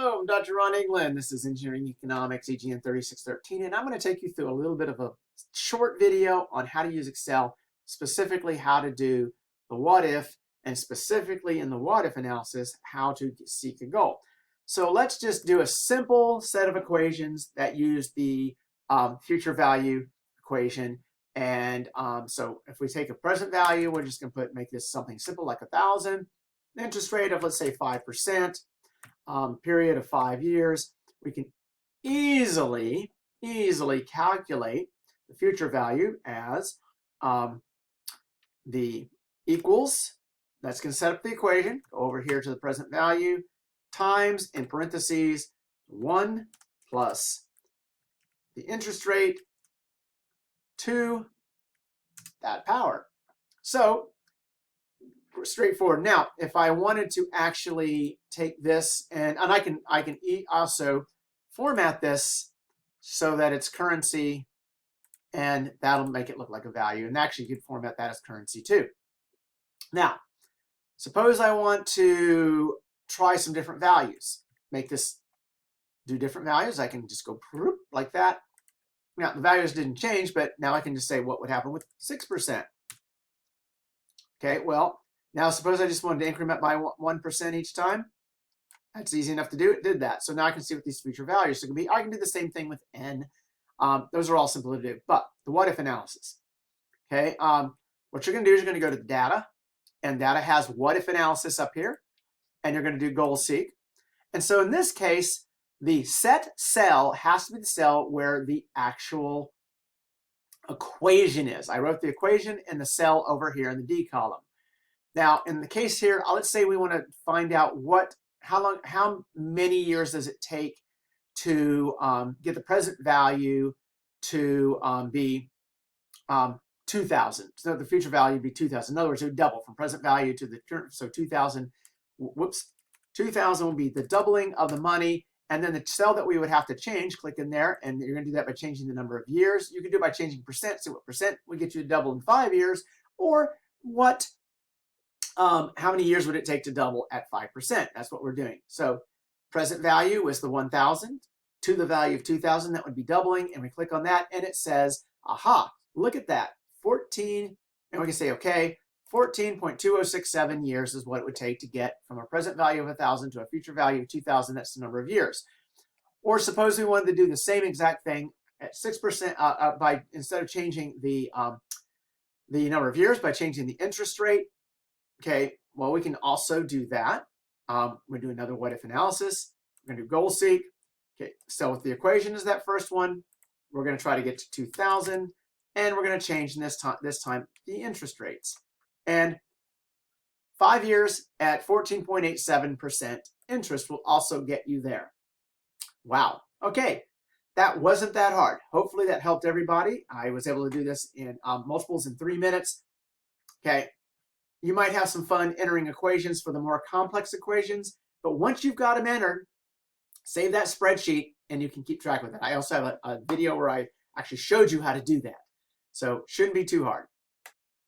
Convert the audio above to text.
Hello, I'm Dr. Ron England. This is Engineering Economics, EGN3613, and I'm going to take you through a little bit of a short video on how to use Excel, specifically how to do the what if, and specifically in the what if analysis, how to seek a goal. So let's just do a simple set of equations that use the future value equation. And so if we take a present value, we're just going to make this something simple like 1,000. Interest rate of, let's say, 5%. Period of 5 years, we can easily calculate the future value as the equals. That's going to set up the equation. Go over here to the present value times, in parentheses, 1 plus the interest rate to that power. So straightforward. Now, if I wanted to actually take this and I can also format this so that it's currency, and that'll make it look like a value. And actually, you could format that as currency too. Now, suppose I want to try some different values. Make this do different values. I can just go like that. Now, the values didn't change, but now I can just say what would happen with 6%. Okay, well, now suppose I just wanted to increment by 1% each time. That's easy enough to do. It did that. So now I can see what these future values are going to be. I can do the same thing with n. Those are all simple to do. But the what if analysis. Okay, what you're going to do is you're going to go to the data, and data has what if analysis up here, and you're going to do goal seek. And so in this case, the set cell has to be the cell where the actual equation is. I wrote the equation in the cell over here in the D column. Now, in the case here, let's say we want to find out how many years does it take to get the present value to be 2,000. So the future value would be 2,000. In other words, it would double from present value to the current. So 2,000. Whoops, 2,000 would be the doubling of the money, and then the cell that we would have to change. Click in there, and you're going to do that by changing the number of years. You can do it by changing percent. See what percent would get you to double in 5 years, or what. How many years would it take to double at 5%? That's what we're doing. So present value was the 1,000 to the value of 2,000. That would be doubling. And we click on that, and it says, aha, look at that. 14, and we can say, okay, 14.2067 years is what it would take to get from a present value of 1,000 to a future value of 2,000. That's the number of years. Or suppose we wanted to do the same exact thing at 6% by, instead of changing the number of years, by changing the interest rate. Okay, well, we can also do that. We do another what if analysis. We're going to do goal seek. Okay, so with the equation is that first one. We're going to try to get to 2,000, and we're going to change this time the interest rates. And 5 years at 14.87% interest will also get you there. Wow. Okay, that wasn't that hard. Hopefully that helped everybody. I was able to do this in multiples in 3 minutes. Okay. You might have some fun entering equations for the more complex equations, but once you've got them entered, save that spreadsheet and you can keep track with it. I also have a video where I actually showed you how to do that. So shouldn't be too hard.